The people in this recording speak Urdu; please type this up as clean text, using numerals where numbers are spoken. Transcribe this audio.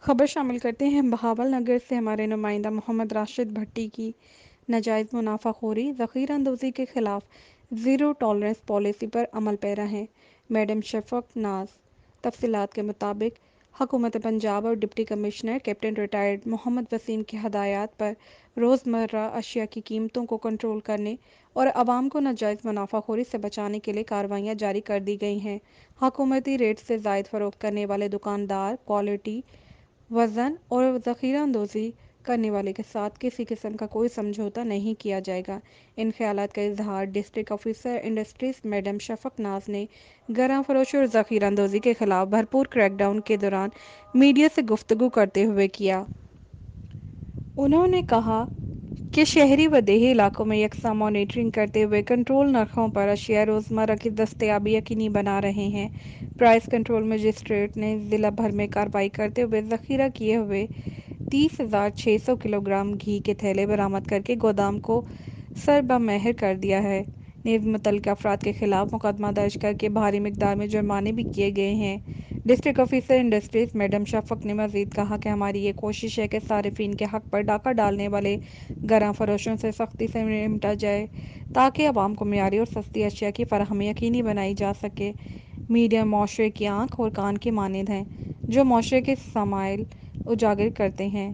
خبر شامل کرتے ہیں بہاول نگر سے ہمارے نمائندہ محمد راشد بھٹی کی ناجائز منافع خوری ذخیرہ اندوزی کے خلاف زیرو ٹالرنس پالیسی پر عمل پیرا ہے۔ میڈم شفق ناز تفصیلات کے مطابق حکومت پنجاب اور ڈپٹی کمشنر کیپٹن ریٹائرڈ محمد وسیم کی ہدایات پر روزمرہ اشیاء کی قیمتوں کو کنٹرول کرنے اور عوام کو ناجائز منافع خوری سے بچانے کے لیے کارروائیاں جاری کر دی گئی ہیں۔ حکومتی ریٹ سے زائد فروخت کرنے والے دکاندار کوالٹی، وزن اور ذخیرہ اندوزی کرنے والے کے ساتھ کسی قسم کا کوئی سمجھوتہ نہیں کیا جائے گا۔ ان خیالات کا اظہار ڈسٹرکٹ آفیسر انڈسٹریز میڈم شفق ناز نے گراں فروشی اور ذخیرہ اندوزی کے خلاف بھرپور کریک ڈاؤن کے دوران میڈیا سے گفتگو کرتے ہوئے کیا۔ انہوں نے کہا کہ شہری و دیہی علاقوں میں یکساں مانیٹرنگ کرتے ہوئے کنٹرول نرخوں پر اشیاء روزمرہ کی دستیابی یقینی بنا رہے ہیں۔ پرائس کنٹرول مجسٹریٹ نے ضلع بھر میں کارروائی کرتے ہوئے ذخیرہ کیے ہوئے 30,600 کلو گرام گھی کے تھیلے برآمد کرکے گودام کو سربہ مہر کر دیا ہے۔ نیز متعلقہ افراد کے خلاف مقدمہ درج کرکے بھاری مقدار میں جرمانے بھی کیے گئے ہیں۔ ڈسٹرکٹ آفیسر انڈسٹریز میڈم شفق نے مزید کہا کہ ہماری یہ کوشش ہے کہ صارفین کے حق پر ڈاکہ ڈالنے والے گراں فروشوں سے سختی سے نمٹا جائے تاکہ عوام کو معیاری اور سستی اشیاء کی فراہمی یقینی بنائی جا سکے۔ میڈیا معاشرے کی آنکھ اور کان کی مانند ہے جو معاشرے کے مسائل اجاگر کرتے ہیں۔